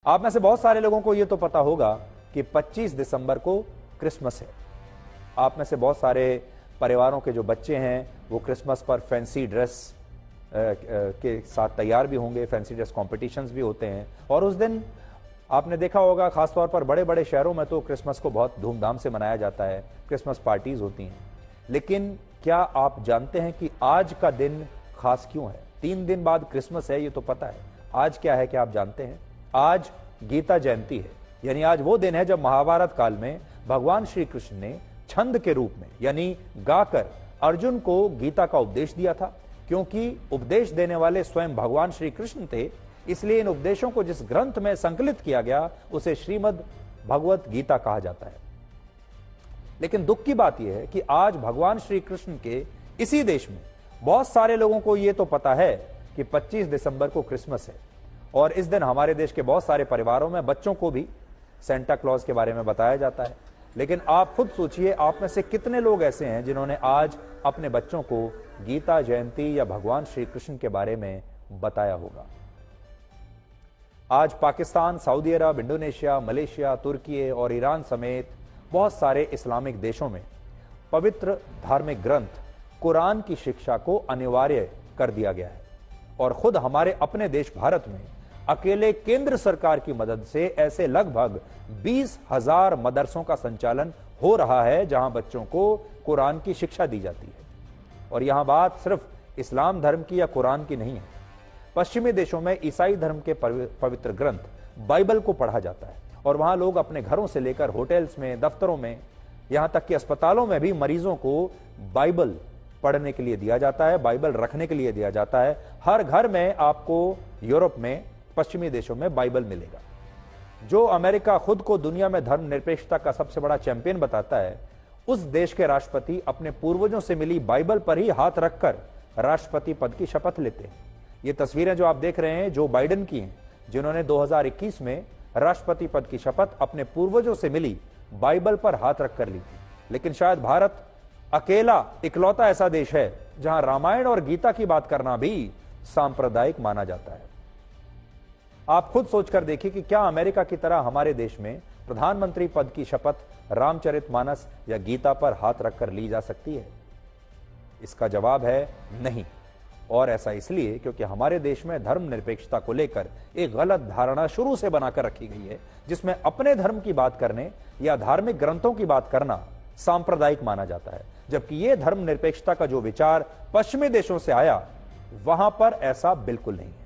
आप में से बहुत सारे लोगों को यह तो पता होगा कि 25 दिसंबर को क्रिसमस है। आप में से बहुत सारे परिवारों के जो बच्चे हैं वो क्रिसमस पर फैंसी ड्रेस के साथ तैयार भी होंगे, फैंसी ड्रेस कॉम्पिटिशन्स भी होते हैं। और उस दिन आपने देखा होगा खासतौर पर बड़े बड़े शहरों में तो क्रिसमस को बहुत धूमधाम से मनाया जाता है, क्रिसमस पार्टीज होती हैं। लेकिन क्या आप जानते हैं कि आज का दिन खास क्यों है? 3 दिन बाद क्रिसमस है, ये तो पता है। आज क्या है, क्या आप जानते हैं? आज गीता जयंती है, यानी आज वो दिन है जब महाभारत काल में भगवान श्री कृष्ण ने छंद के रूप में यानी गाकर अर्जुन को गीता का उपदेश दिया था। क्योंकि उपदेश देने वाले स्वयं भगवान श्री कृष्ण थे, इसलिए इन उपदेशों को जिस ग्रंथ में संकलित किया गया उसे श्रीमद् भगवत गीता कहा जाता है। लेकिन दुख की बात यह है कि आज भगवान श्री कृष्ण के इसी देश में बहुत सारे लोगों को यह तो पता है कि 25 दिसंबर को क्रिसमस है, और इस दिन हमारे देश के बहुत सारे परिवारों में बच्चों को भी सेंटा क्लॉज के बारे में बताया जाता है। लेकिन आप खुद सोचिए, आप में से कितने लोग ऐसे हैं जिन्होंने आज अपने बच्चों को गीता जयंती या भगवान श्री कृष्ण के बारे में बताया होगा? आज पाकिस्तान, सऊदी अरब, इंडोनेशिया, मलेशिया, तुर्की और ईरान समेत बहुत सारे इस्लामिक देशों में पवित्र धार्मिक ग्रंथ कुरान की शिक्षा को अनिवार्य कर दिया गया है। और खुद हमारे अपने देश भारत में अकेले केंद्र सरकार की मदद से ऐसे लगभग 20,000 मदरसों का संचालन हो रहा है जहां बच्चों को कुरान की शिक्षा दी जाती है। और यहां बात सिर्फ इस्लाम धर्म की या कुरान की नहीं है। पश्चिमी देशों में ईसाई धर्म के पवित्र ग्रंथ बाइबल को पढ़ा जाता है, और वहां लोग अपने घरों से लेकर होटल्स में, दफ्तरों में, यहां तक कि अस्पतालों में भी मरीजों को बाइबल पढ़ने के लिए दिया जाता है, बाइबल रखने के लिए दिया जाता है। हर घर में आपको यूरोप में, पश्चिमी देशों में बाइबल मिलेगा। जो अमेरिका खुद को दुनिया में धर्मनिरपेक्षता का सबसे बड़ा चैंपियन बताता है, उस देश के राष्ट्रपति अपने पूर्वजों से मिली बाइबल पर ही हाथ रखकर राष्ट्रपति पद की शपथ लेते हैं। ये तस्वीरें जो आप देख रहे हैं जो बाइडेन की हैं, जिन्होंने 2021 में राष्ट्रपति पद की शपथ अपने पूर्वजों से मिली बाइबल पर हाथ रखकर ली थी। लेकिन शायद भारत अकेला इकलौता ऐसा देश है जहां रामायण और गीता की बात करना भी सांप्रदायिक माना जाता है। आप खुद सोचकर देखिए कि क्या अमेरिका की तरह हमारे देश में प्रधानमंत्री पद की शपथ रामचरितमानस या गीता पर हाथ रखकर ली जा सकती है? इसका जवाब है नहीं। और ऐसा इसलिए क्योंकि हमारे देश में धर्मनिरपेक्षता को लेकर एक गलत धारणा शुरू से बनाकर रखी गई है, जिसमें अपने धर्म की बात करने या धार्मिक ग्रंथों की बात करना सांप्रदायिक माना जाता है। जबकि यह धर्मनिरपेक्षता का जो विचार पश्चिमी देशों से आया, वहां पर ऐसा बिल्कुल नहीं है।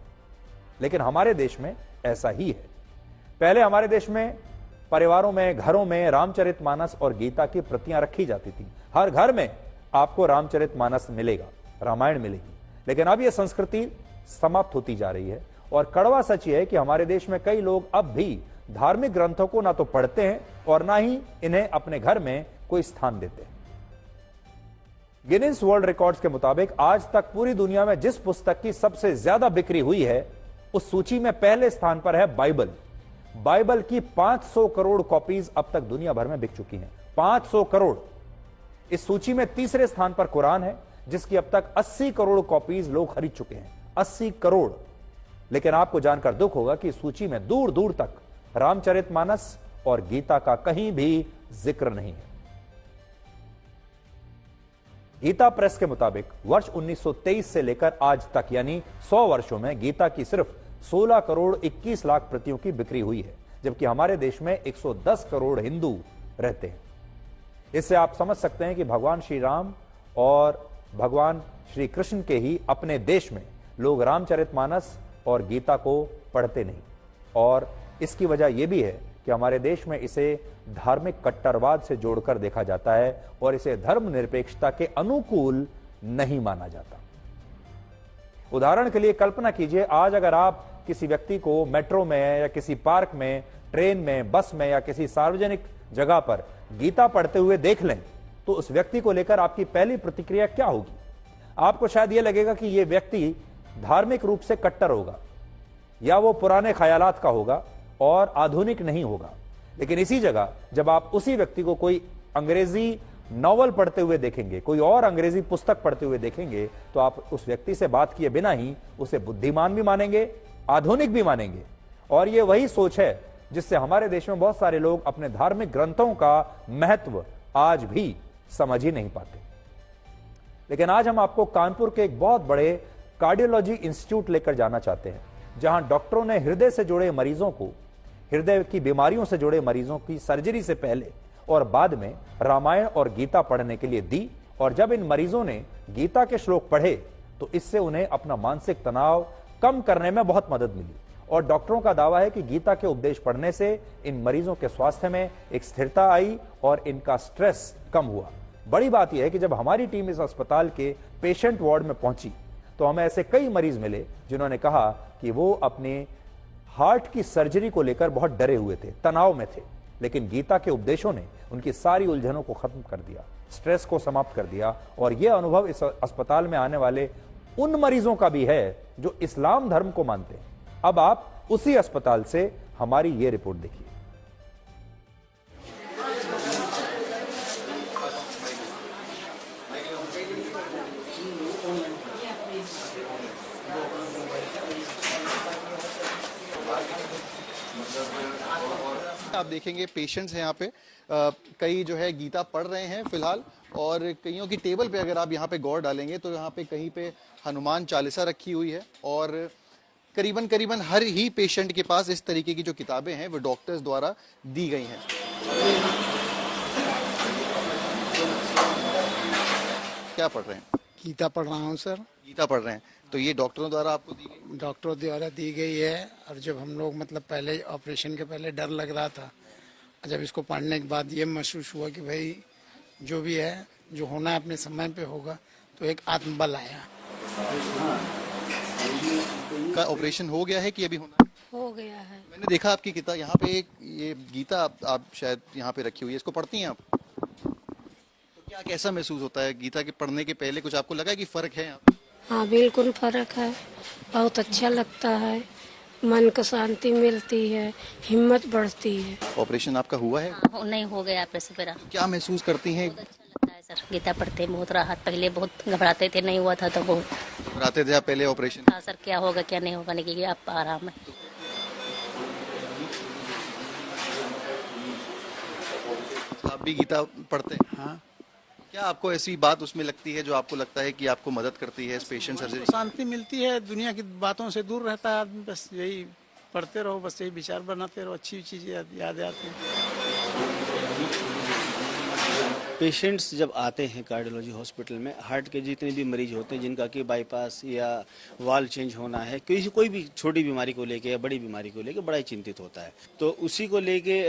लेकिन हमारे देश में ऐसा ही है। पहले हमारे देश में परिवारों में, घरों में रामचरितमानस और गीता की प्रतियां रखी जाती थी। हर घर में आपको रामचरितमानस मिलेगा, रामायण मिलेगी। लेकिन अब यह संस्कृति समाप्त होती जा रही है, और कड़वा सच यह है कि हमारे देश में कई लोग अब भी धार्मिक ग्रंथों को ना तो पढ़ते हैं और ना ही इन्हें अपने घर में कोई स्थान देते हैं। गिनीज वर्ल्ड रिकॉर्ड्स के मुताबिक आज तक पूरी दुनिया में जिस पुस्तक की सबसे ज्यादा बिक्री हुई है, उस सूची में पहले स्थान पर है बाइबल। बाइबल की 500 करोड़ कॉपीज अब तक दुनिया भर में बिक चुकी हैं। 500 करोड़। इस सूची में तीसरे स्थान पर कुरान है, जिसकी अब तक 80 करोड़ कॉपीज लोग खरीद चुके हैं। 80 करोड़। लेकिन आपको जानकर दुख होगा कि इस सूची में दूर दूर तक रामचरितमानस और गीता का कहीं भी जिक्र नहीं है। गीता प्रेस के मुताबिक वर्ष 1923 से लेकर आज तक यानी 100 वर्षों में गीता की सिर्फ 16 करोड़ 21 लाख प्रतियों की बिक्री हुई है, जबकि हमारे देश में 110 करोड़ हिंदू रहते हैं। इससे आप समझ सकते हैं कि भगवान श्री राम और भगवान श्री कृष्ण के ही अपने देश में लोग रामचरितमानस और गीता को पढ़ते नहीं। और इसकी वजह यह भी है कि हमारे देश में इसे धार्मिक कट्टरवाद से जोड़कर देखा जाता है और इसे धर्मनिरपेक्षता के अनुकूल नहीं माना जाता। उदाहरण के लिए कल्पना कीजिए, आज अगर आप किसी व्यक्ति को मेट्रो में या किसी पार्क में, ट्रेन में, बस में या किसी सार्वजनिक जगह पर गीता पढ़ते हुए देख लें, तो उस व्यक्ति को लेकर आपकी पहली प्रतिक्रिया क्या होगी? आपको शायद यह लगेगा कि यह व्यक्ति धार्मिक रूप से कट्टर होगा, या वो पुराने ख्यालात का होगा और आधुनिक नहीं होगा। लेकिन इसी जगह जब आप उसी व्यक्ति को कोई अंग्रेजी नॉवल पढ़ते हुए देखेंगे, कोई और अंग्रेजी पुस्तक पढ़ते हुए देखेंगे, तो आप उस व्यक्ति से बात किए बिना ही उसे बुद्धिमान भी मानेंगे, आधुनिक भी मानेंगे, और ये वही सोच है जिससे हमारे देश में बहुत सारे लोग अपने धार्मिक ग्रंथों का महत्व आज भी समझ ही नहीं पाते। लेकिन आज हम आपको कानपुर के एक बहुत बड़े कार्डियोलॉजी इंस्टीट्यूट लेकर जाना चाहते हैं, जहां डॉक्टरों ने हृदय से जुड़े मरीजों को, हृदय की बीमारियों से जुड़े मरीजों की सर्जरी से पहले और बाद में रामायण और गीता पढ़ने के लिए दी। और जब इन मरीजों ने गीता के श्लोक पढ़े तो इससे उन्हें अपना मानसिक तनाव कम करने में बहुत मदद मिली। और डॉक्टरों का दावा है कि गीता के उपदेश पढ़ने से इन मरीजों के स्वास्थ्य में एक स्थिरता आई और इनका स्ट्रेस कम हुआ। बड़ी बात यह है कि जब हमारी टीम इस अस्पताल के पेशेंट वार्ड में पहुंची तो हमें ऐसे कई मरीज मिले जिन्होंने कहा कि वो अपने हार्ट की सर्जरी को लेकर बहुत डरे हुए थे, तनाव में थे, लेकिन गीता के उपदेशों ने उनकी सारी उलझनों को खत्म कर दिया, स्ट्रेस को समाप्त कर दिया। और यह अनुभव इस अस्पताल में आने वाले उन मरीजों का भी है जो इस्लाम धर्म को मानते हैं। अब आप उसी अस्पताल से हमारी ये रिपोर्ट देखिए। आप देखेंगे पेशेंट्स हैं यहाँ पे, कई जो है गीता पढ़ रहे हैं फिलहाल, और कईयों की टेबल पे अगर आप यहाँ पे गौर डालेंगे तो यहाँ पे कहीं पे हनुमान चालीसा रखी हुई है। और करीबन हर ही पेशेंट के पास इस तरीके की जो किताबें हैं वो डॉक्टर्स द्वारा दी गई हैं। क्या पढ़ रहे हैं? गीता पढ़ रहा हूँ सर। गीता पढ़ रहे हैं, तो ये डॉक्टरों द्वारा आपको दी गई? डॉक्टरों द्वारा दी गई है। और जब हम लोग मतलब पहले ऑपरेशन के पहले डर लग रहा था, जब इसको पढ़ने के बाद ये महसूस हुआ कि भाई जो भी है, जो होना है अपने समय पे होगा, तो एक आत्मबल आया। का ऑपरेशन हो गया है कि अभी होना है? हो गया है। मैंने देखा आपकी किताब यहाँ पे, एक ये गीता आप शायद यहाँ पे रखी हुई है, इसको पढ़ती हैं आप? तो क्या कैसा महसूस होता है गीता के पढ़ने के पहले? कुछ आपको लगा कि फर्क है यहाँ पे? हाँ बिल्कुल फर्क है, बहुत अच्छा लगता है, मन को शांति मिलती है, हिम्मत बढ़ती है। ऑपरेशन आपका हुआ है? हाँ, नहीं हो गया ऑपरेशन मेरा। क्या महसूस करती हैं? बहुत अच्छा लगता है सर, गीता पढ़ते हैं, बहुत राहत। पहले बहुत घबराते थे, नहीं हुआ था तो बहुत घबराते थे आप पहले ऑपरेशन? हाँ सर, क्या होगा क्या नहीं होगा, नहीं आप आराम है। आप भी गीता पढ़ते हैं? हाँ। क्या आपको ऐसी बात उसमें लगती है जो आपको लगता है कि आपको मदद करती है इस पेशेंट सर्जरी? शांति मिलती है, दुनिया की बातों से दूर रहता है आदमी। बस यही पढ़ते रहो, बस यही विचार बनाते रहो, अच्छी चीजें याद आती हैं। पेशेंट्स जब आते हैं कार्डियोलॉजी हॉस्पिटल में, हार्ट के जितने भी मरीज होते हैं जिनका कि बाईपास या वाल्व चेंज होना है, कोई भी छोटी बीमारी को लेके या बड़ी बीमारी को लेके बड़ा ही चिंतित होता है। तो उसी को लेके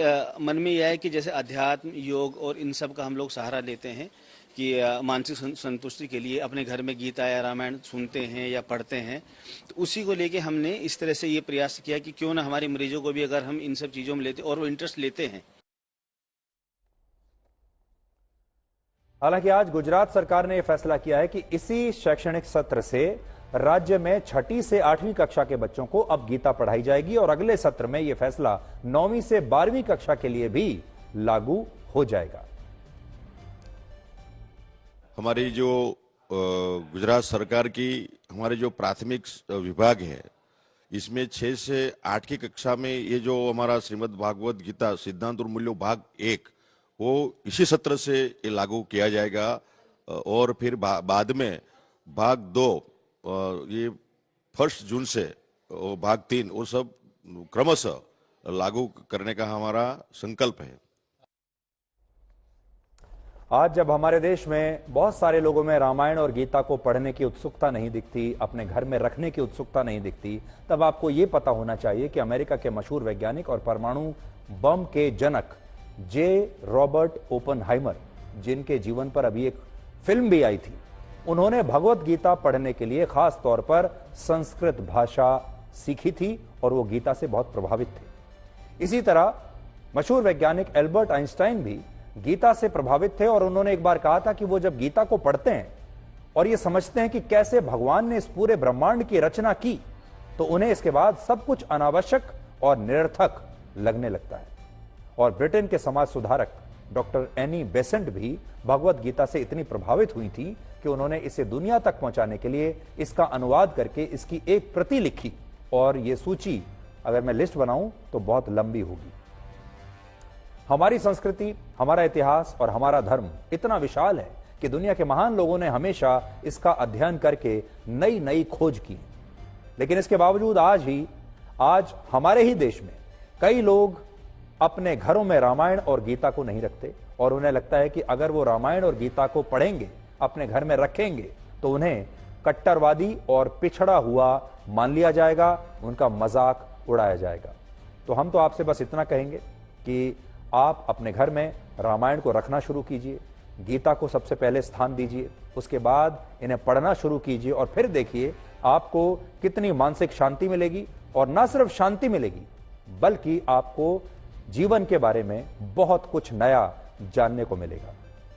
मन में यह है कि जैसे अध्यात्म, योग और इन सब का हम लोग सहारा लेते हैं कि मानसिक संतुष्टि के लिए अपने घर में गीता या रामायण सुनते हैं या पढ़ते हैं। तो उसी को लेके हमने इस तरह से ये प्रयास किया कि क्यों ना हमारे मरीजों को भी अगर हम इन सब चीज़ों में लेते और वो इंटरेस्ट लेते हैं। हालांकि आज गुजरात सरकार ने यह फैसला किया है कि इसी शैक्षणिक सत्र से राज्य में 6ठी से 8वीं कक्षा के बच्चों को अब गीता पढ़ाई जाएगी और अगले सत्र में यह फैसला 9वीं से 12वीं कक्षा के लिए भी लागू हो जाएगा। हमारी जो गुजरात सरकार की हमारे जो प्राथमिक विभाग है, इसमें 6 से 8 की कक्षा में ये जो हमारा श्रीमद् भागवत गीता सिद्धांत और मूल्यों भाग 1 वो इसी सत्र से ये लागू किया जाएगा। और फिर बाद में भाग 2 ये 1 जून से भाग 3 वो सब क्रमशः लागू करने का हमारा संकल्प है। आज जब हमारे देश में बहुत सारे लोगों में रामायण और गीता को पढ़ने की उत्सुकता नहीं दिखती, अपने घर में रखने की उत्सुकता नहीं दिखती, तब आपको ये पता होना चाहिए कि अमेरिका के मशहूर वैज्ञानिक और परमाणु बम के जनक जे रॉबर्ट ओपनहाइमर, जिनके जीवन पर अभी एक फिल्म भी आई थी, उन्होंने भगवत गीता पढ़ने के लिए खास तौर पर संस्कृत भाषा सीखी थी और वो गीता से बहुत प्रभावित थे। इसी तरह मशहूर वैज्ञानिक एल्बर्ट आइंस्टाइन भी गीता से प्रभावित थे और उन्होंने एक बार कहा था कि वो जब गीता को पढ़ते हैं और ये समझते हैं कि कैसे भगवान ने इस पूरे ब्रह्मांड की रचना की, तो उन्हें इसके बाद सब कुछ अनावश्यक और निरर्थक लगने लगता है। और ब्रिटेन के समाज सुधारक डॉक्टर एनी बेसेंट भी भगवत गीता से इतनी प्रभावित हुई थी कि उन्होंने इसे दुनिया तक पहुंचाने के लिए इसका अनुवाद करके इसकी एक प्रति लिखी और ये सूची अगर मैं लिस्ट बनाऊं तो बहुत लंबी होगी। हमारी संस्कृति, हमारा इतिहास और हमारा धर्म इतना विशाल है कि दुनिया के महान लोगों ने हमेशा इसका अध्ययन करके नई नई खोज की। लेकिन इसके बावजूद आज हमारे ही देश में कई लोग अपने घरों में रामायण और गीता को नहीं रखते और उन्हें लगता है कि अगर वो रामायण और गीता को पढ़ेंगे, अपने घर में रखेंगे, तो उन्हें कट्टरवादी और पिछड़ा हुआ मान लिया जाएगा, उनका मजाक उड़ाया जाएगा। तो हम तो आपसे बस इतना कहेंगे कि आप अपने घर में रामायण को रखना शुरू कीजिए, गीता को सबसे पहले स्थान दीजिए, उसके बाद इन्हें पढ़ना शुरू कीजिए और फिर देखिए आपको कितनी मानसिक शांति मिलेगी। और ना सिर्फ शांति मिलेगी बल्कि आपको जीवन के बारे में बहुत कुछ नया जानने को मिलेगा।